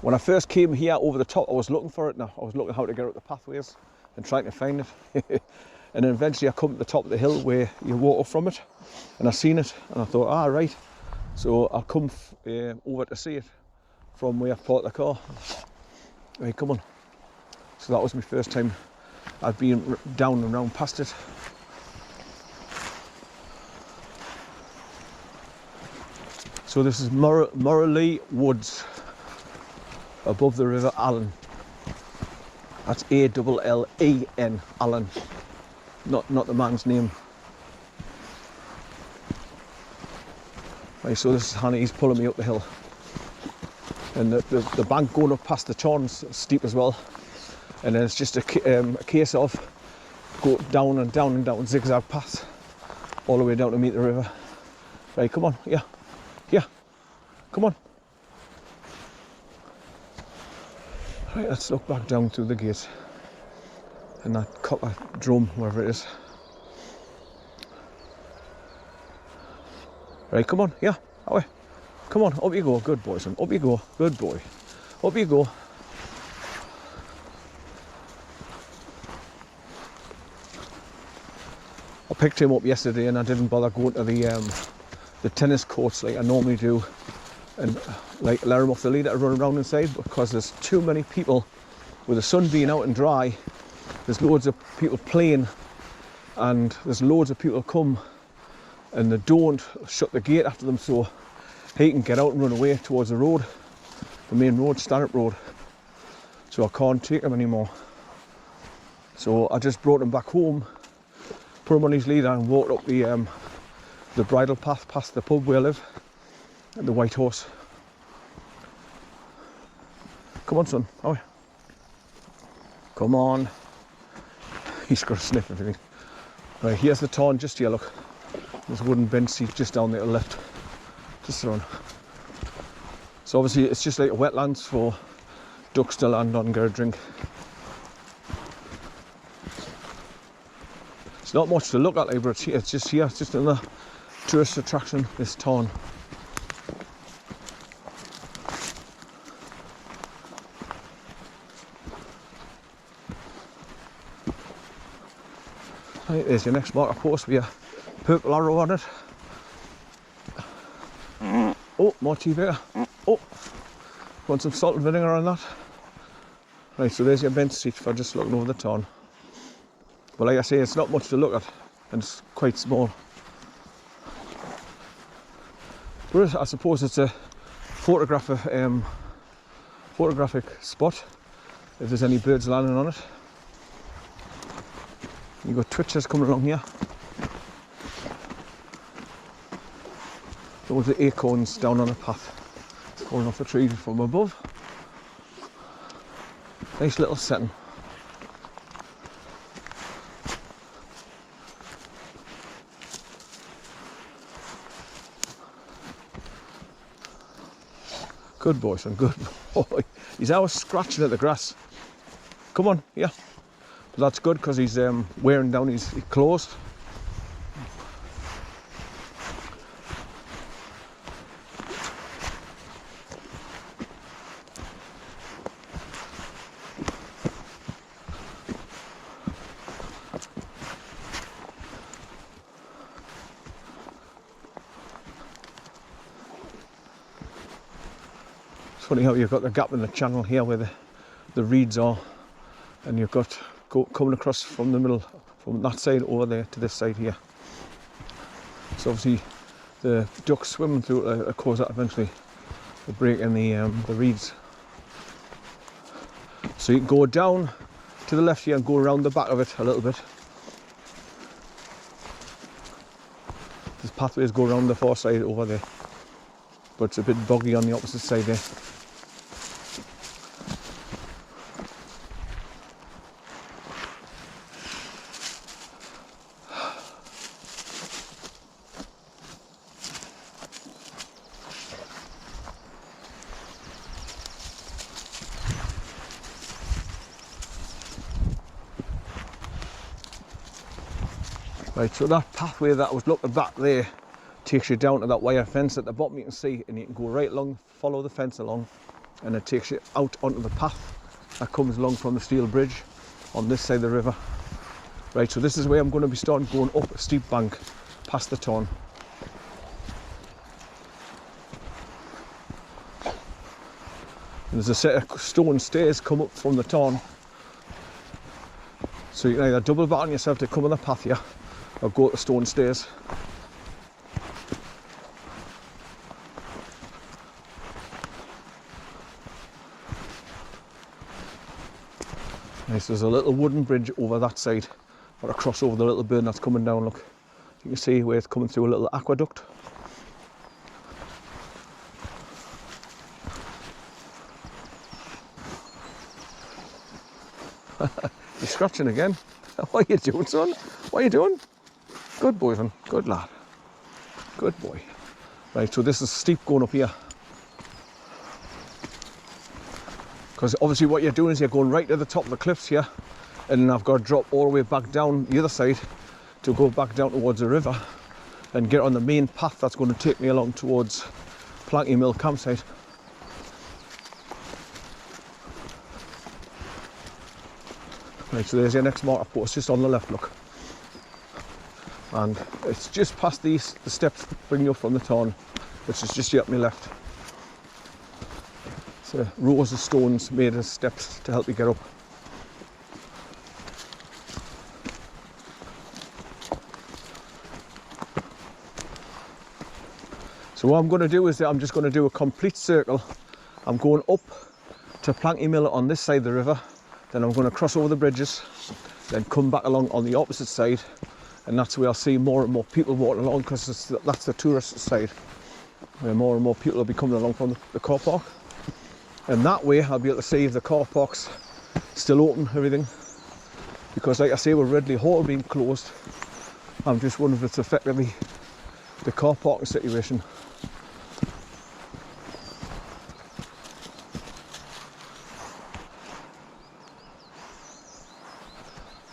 When I first came here over the top, I was looking for it now. I was looking how to get up the pathways and trying to find it. And then eventually I come to the top of the hill where you walk up from it, and I seen it and I thought, ah, right. So I'll come over to see it from where I parked the car. Right, come on. So that was my first time I'd been down and round past it. So this is MORRALEE Woods, above the River Allen. That's A-L-L-E-N, Allen, not the man's name. Right, so this is Hanny, he's pulling me up the hill. And the bank going up past the Tarn's steep as well. And then it's just a case of go down and down and down, zigzag path, all the way down to meet the river. Right, come on, yeah, come on. Right, let's look back down through the gate and that copper drum, wherever it is. Right, come on, yeah, away. Come on, up you go, good boy, son. Up you go, good boy. Up you go. I picked him up yesterday and I didn't bother going to the tennis courts like I normally do and like let him off the lead to run around inside, because there's too many people with the sun being out and dry. There's loads of people playing and there's loads of people come and they don't shut the gate after them, so he can get out and run away towards the road, the main road, Stanhope Road. So I can't take him anymore. So I just brought him back home, put him on his leader and walked up the bridle path past the pub where I live, and the White Horse. Come on, son, oh, come on. He's got a sniff of everything. Right, here's the Tarn just here, look. There's a wooden bench seat just down there to the left. Just around. So obviously it's just like wetlands for ducks to land on and get a drink. It's not much to look at, like, but it's just here. It's just another tourist attraction, this Tarn. Right, there's your next marker post with a purple arrow on it. Oh, more tea vinegar. Oh, want some salt and vinegar on that? Right, so there's your bench seat for just looking over the Tarn. But like I say, it's not much to look at, and it's quite small. But I suppose it's a photographic spot, if there's any birds landing on it. You've got twitchers coming along here. Those are acorns down on the path. It's falling off the tree from above. Nice little setting. Good boy, son, good boy. He's always scratching at the grass. Come on, yeah. But that's good because he's wearing down his clothes. Funny how you've got the gap in the channel here where the reeds are, and you've got coming across from the middle, from that side over there to this side here. So obviously the ducks swimming through it cause that eventually the break in the reeds. So you can go down to the left here and go around the back of it a little bit. These pathways go around the far side over there, but it's a bit boggy on the opposite side there. Right, so that pathway that I was looking back there takes you down to that wire fence at the bottom, you can see, and you can go right along, follow the fence along, and it takes you out onto the path that comes along from the steel bridge on this side of the river. Right, so this is where I'm going to be starting going up a steep bank past the Tarn. There's a set of stone stairs come up from the Tarn, so you can either double back on yourself to come on the path here or go up the stone stairs. Nice, there's a little wooden bridge over that side, or across over the little burn that's coming down. Look, you can see where it's coming through a little aqueduct. You're scratching again. What are you doing, son? What are you doing? Good boy, son. Good lad. Good boy. Right, so this is steep going up here. Because obviously what you're doing is you're going right to the top of the cliffs here, and then I've got to drop all the way back down the other side to go back down towards the river and get on the main path that's going to take me along towards Planky Mill campsite. Right, so there's your next marker post just on the left, look. And it's just past the steps bringing you up from the Tarn, which is just here at my left. So rows of stones made as steps to help you get up. So what I'm going to do is that I'm just going to do a complete circle. I'm going up to Planky Mill on this side of the river, then I'm going to cross over the bridges, then come back along on the opposite side, and that's where I'll see more and more people walking along, because that's the tourist side, where more and more people will be coming along from the car park. And that way I'll be able to see if the car park's still open, everything. Because like I say, with Ridley Hall being closed, I'm just wondering if it's effectively the car parking situation.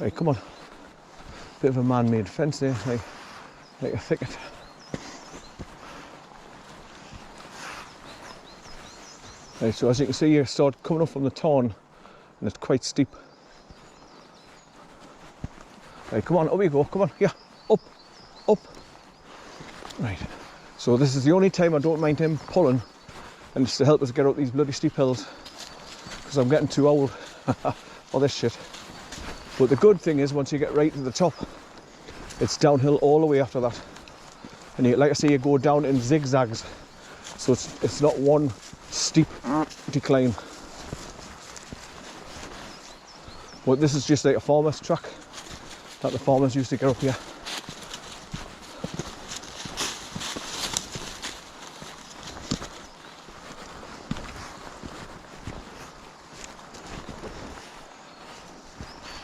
Right, come on. Bit of a man-made fence there, like a thicket. Right, so as you can see, you start coming up from the Tarn, and it's quite steep. Right, come on, up you go, come on, yeah, up, up. Right, so this is the only time I don't mind him pulling, and it's to help us get up these bloody steep hills, because I'm getting too old for this shit. But the good thing is, once you get right to the top, it's downhill all the way after that. And you, like I say, you go down in zigzags, so it's not one steep decline. But this is just like a farmer's track that the farmers used to get up here.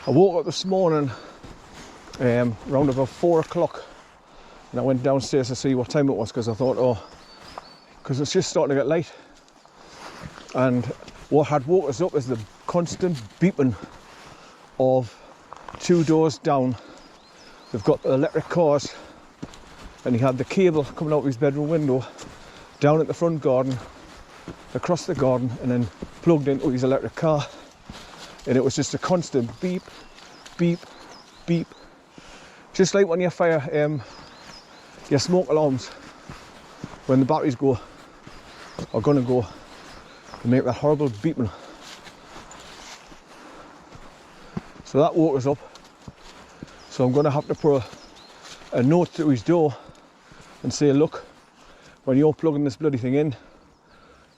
I woke up this morning around about 4 o'clock, and I went downstairs to see what time it was, because I thought, oh, because it's just starting to get late. And what had woke us up is the constant beeping of 2 doors down. They've got electric cars, and he had the cable coming out of his bedroom window down at the front garden, across the garden, and then plugged into his electric car. And it was just a constant beep, beep, beep. Just like when you fire your smoke alarms, when the batteries go, are gonna go, they make that horrible beeping. So that woke us up. So I'm gonna have to put a note to his door and say, look, when you're plugging this bloody thing in,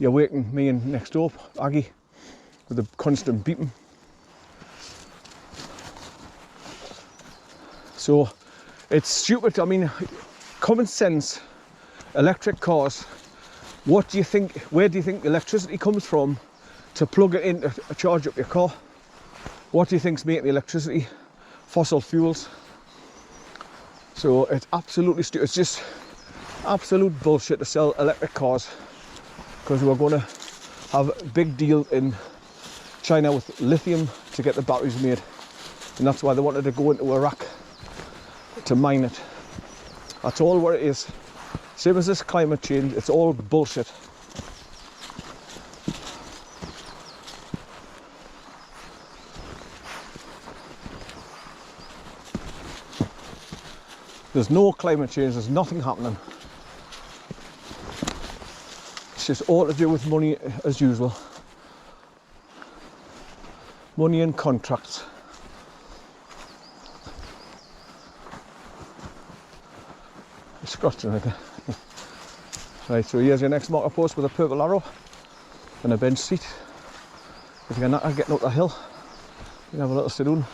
you're waking me and next door, Aggie, with the constant beeping. So it's stupid. I mean, common sense, electric cars, what do you think, where do you think the electricity comes from to plug it in to charge up your car? What do you think's making the electricity? Fossil fuels. So it's absolutely stupid. It's just absolute bullshit to sell electric cars, because we're going to have a big deal in China with lithium to get the batteries made, and that's why they wanted to go into Iraq to mine it. That's all what it is. Same as this climate change, it's all bullshit. There's no climate change, there's nothing happening. It's just all to do with money as usual. Money and contracts. Scratching again. Right, so here's your next marker post with a purple arrow and a bench seat. If you're not getting up the hill, you can have a little sit down.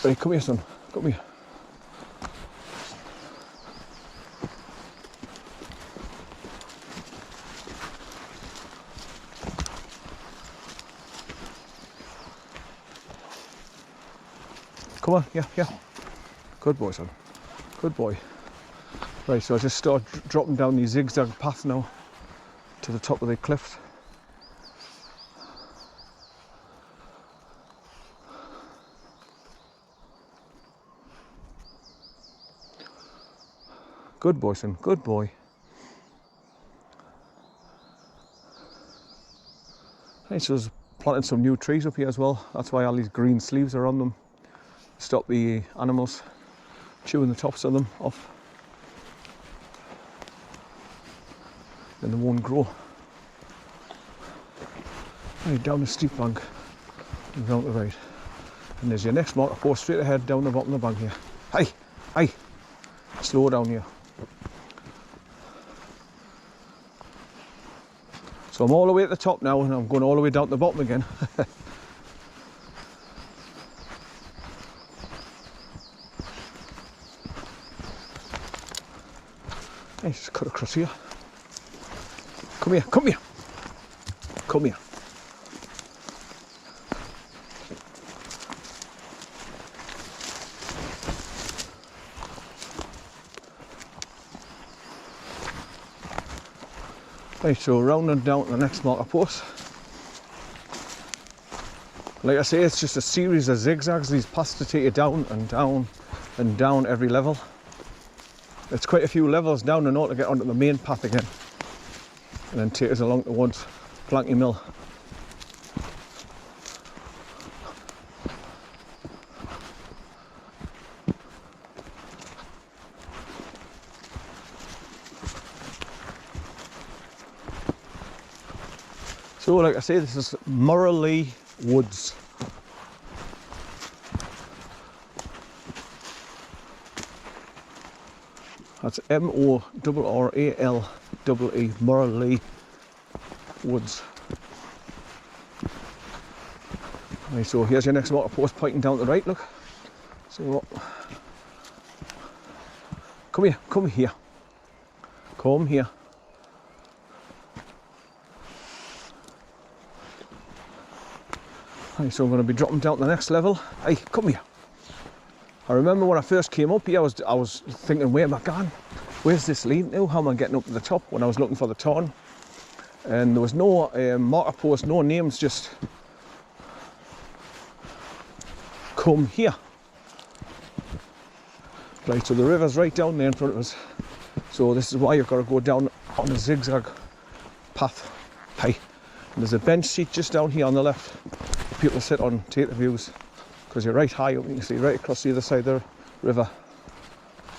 Right, come here, son. Come here. Come on, yeah. Good boy, son. Good boy. Right, so I just start dropping down the zigzag path now to the top of the cliff. Good boy, son. Good boy. Right, so there's planting some new trees up here as well. That's why all these green sleeves are on them. Stop the animals chewing the tops of them off. Then they won't grow. Right, down the steep bank and round to the right. And there's your next marker post straight ahead down the bottom of the bank here. Hey! Slow down here. So I'm all the way at the top now and I'm going all the way down to the bottom again. Hey, just cut across here. Come here. Right, so round and down to the next marker post. Like I say, it's just a series of zigzags. These paths to take you down and down and down every level. It's quite a few levels down and all to get onto the main path again. And then take us along towards Planky Mill. So like I say, this is MORRALEE Woods. That's M-O-R-R-A-L-E-E, MORRALEE Woods. Right, so here's your next water post pointing down to the right, look. So, come here. Right, so I'm going to be dropping down to the next level. Hey, come here. I remember when I first came up here, I was thinking, where am I going? Where's this leading to? How am I getting up to the top? When I was looking for the tarn. And there was no marker post, no names, just come here. Right, so the river's right down there in front of us. So this is why you've got to go down on a zigzag path. Hey, and there's a bench seat just down here on the left. People sit on, take the views. Because you're right high up, you can see right across the other side of the river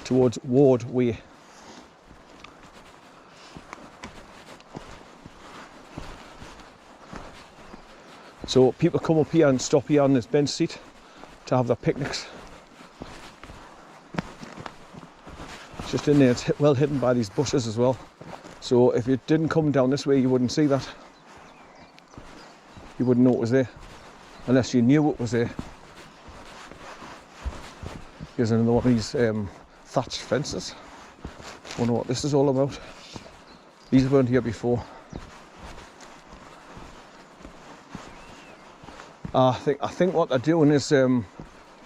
towards Ward Way. So people come up here and stop here on this bench seat to have their picnics. It's just in there, it's well hidden by these bushes as well. So if you didn't come down this way, you wouldn't see that. You wouldn't know it was there, unless you knew it was there. Here's another one of these thatched fences. I wonder what this is all about. These weren't here before. I think what they're doing is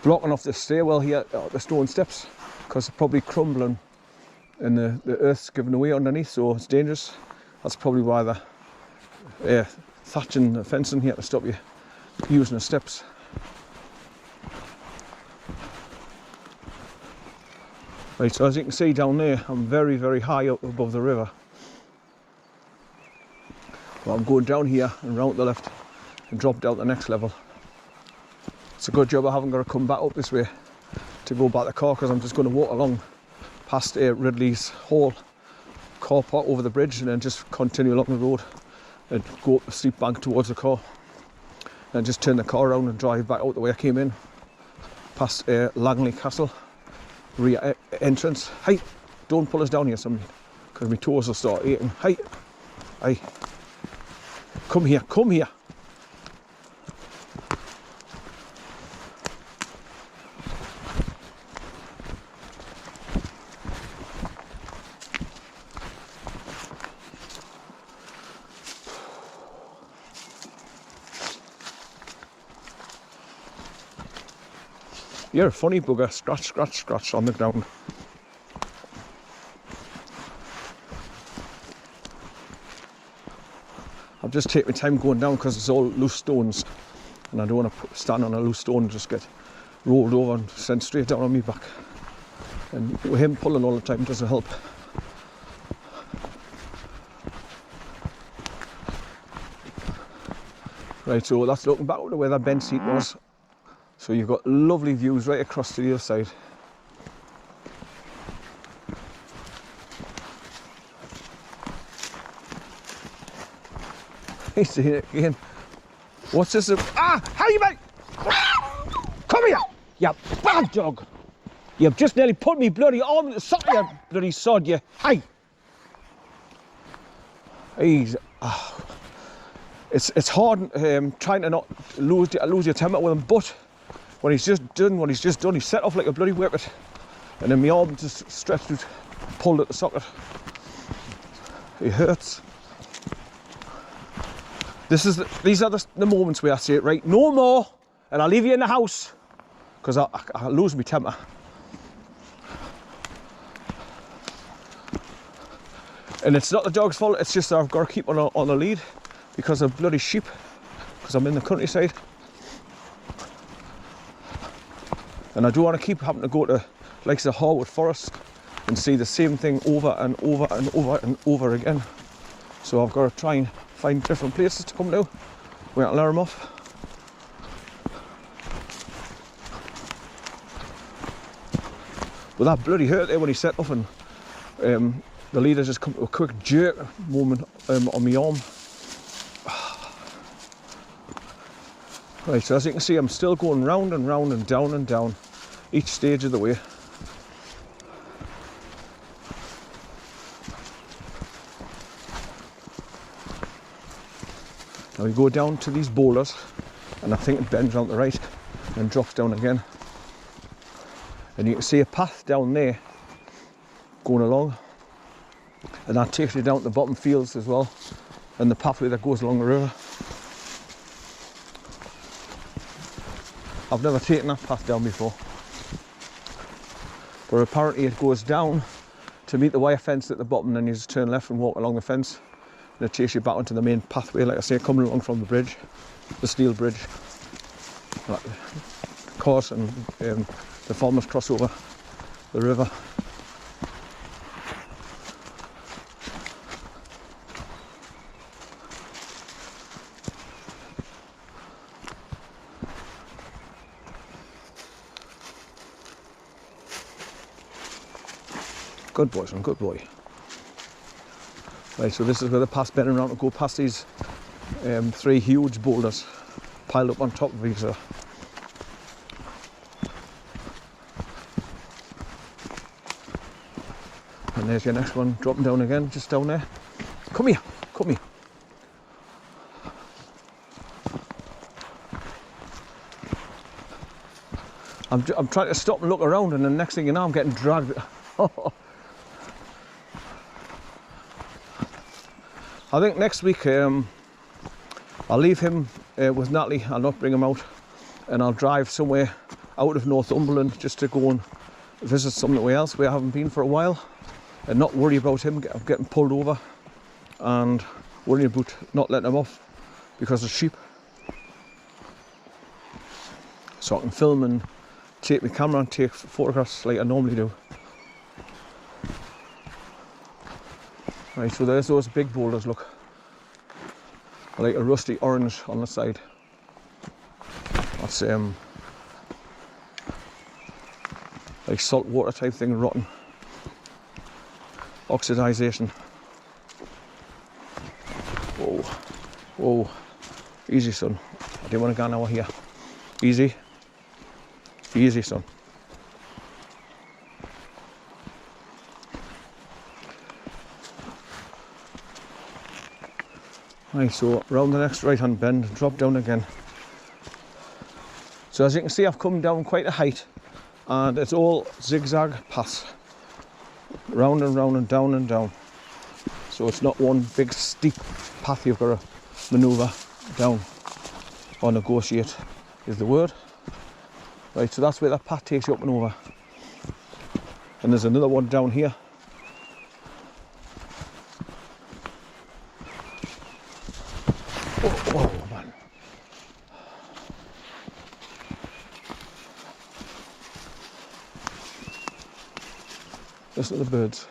blocking off the stairwell here, the stone steps, because they're probably crumbling and the earth's giving away underneath, so it's dangerous. That's probably why they're thatching the fencing here to stop you using the steps. Right, so as you can see down there, I'm very, very high up above the river. But I'm going down here and round to the left and drop down the next level. It's a good job I haven't got to come back up this way to go back to the car, because I'm just going to walk along past Ridley's Hall car park over the bridge and then just continue along the road and go up the steep bank towards the car and just turn the car around and drive back out the way I came in, past Langley Castle rear entrance. Hey, don't pull us down here, somebody, because my toes will start aching. Hey, hey, come here, come here. You're a funny bugger. Scratch, scratch, scratch on the ground. I've just taken my time going down because it's all loose stones, and I don't want to stand on a loose stone and just get rolled over and sent straight down on me back. And with him pulling all the time doesn't help. Right, so that's looking back to where that bench seat was. So you've got lovely views right across to the other side. He's doing it again. What's this? Ah! How you mate? Come here! You bad dog! You've just nearly put me bloody arm in the socket, you bloody sod, you. Hey! He's... It's hard trying to not lose your temper with him, but when he's just done, he set off like a bloody whippet, and then my arm just stretched out, pulled at the socket. It hurts. These are the moments where I say, right, no more, and I'll leave you in the house, because I lose my temper. And it's not the dog's fault, it's just that I've got to keep on the lead because of bloody sheep, because I'm in the countryside. And I don't want to keep having to go to like the Harwood Forest and see the same thing over and over and over and over again. So I've got to try and find different places to come to where I can lure them off. But that bloody hurt there when he set off, and the leader just come to a quick jerk moment on my arm. Right, so as you can see, I'm still going round and round and down each stage of the way. Now we go down to these boulders, and I think it bends around the right and drops down again. And you can see a path down there going along, and that takes you down to the bottom fields as well, and the pathway that goes along the river. I've never taken that path down before, but apparently it goes down to meet the wire fence at the bottom, and then you just turn left and walk along the fence, and it takes you back onto the main pathway, like I say, coming along from the bridge, the steel bridge. Cars and the farmers cross over the river. Good boy, son, good boy. Right, so this is where the path's bending around to go past these 3 huge boulders piled up on top of each other. And there's your next one dropping down again, just down there. Come here, come here. I'm trying to stop and look around, and the next thing you know, I'm getting dragged. I think next week I'll leave him with Natalie. I'll not bring him out, and I'll drive somewhere out of Northumberland just to go and visit somewhere else where I haven't been for a while, and not worry about him getting pulled over and worry about not letting him off because of sheep. So I can film and take my camera and take photographs like I normally do. Right, so there's those big boulders, look. like a rusty orange on the side. That's like salt water type thing, rotten. Oxidization. Whoa, whoa, easy son. I didn't want to go now here. Easy, easy son. Right, so round the next right hand bend, drop down again. So as you can see, I've come down quite a height, and it's all zigzag paths, round and round and down and down. So it's not one big steep path you've got to manoeuvre down or negotiate is the word. Right, so that's where that path takes you up and over. And there's another one down here. Oh man. Listen to the birds.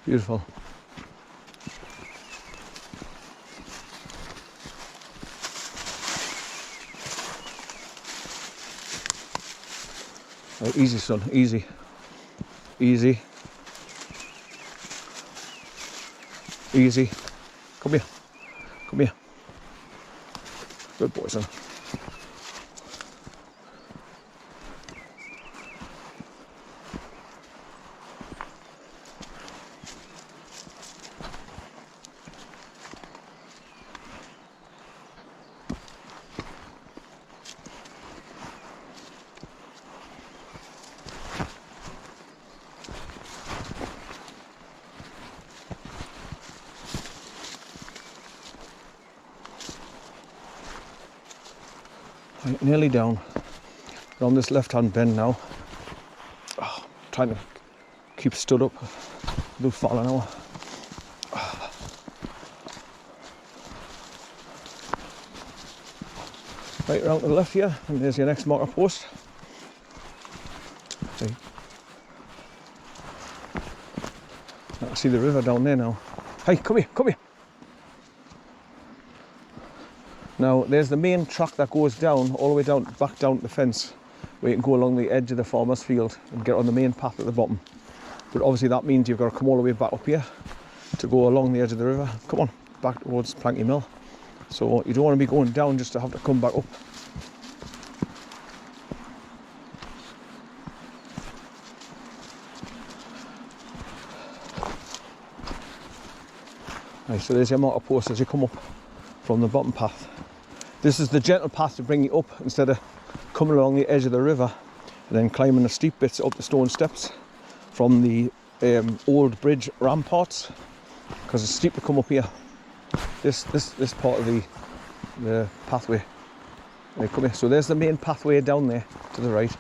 Beautiful. Right, easy son, easy. Easy. Easy. Come here. Come here. Good boy, son. Right, nearly down. We're on this left-hand bend now. Oh, trying to keep stood up without falling over. Right round to the left here, and there's your next marker post. See. I can see the river down there now. Hey, come here, come here. Now there's the main track that goes down, all the way down, back down to the fence, where you can go along the edge of the farmer's field and get on the main path at the bottom. But obviously that means you've got to come all the way back up here to go along the edge of the river. Come on, back towards Planky Mill. So you don't want to be going down just to have to come back up. Right, so there's your marker post as you come up from the bottom path. This is the gentle path to bring you up instead of coming along the edge of the river and then climbing the steep bits up the stone steps from the old bridge ramparts, because it's steep to come up here. This part of the pathway. Right, come here. So there's the main pathway down there to the right.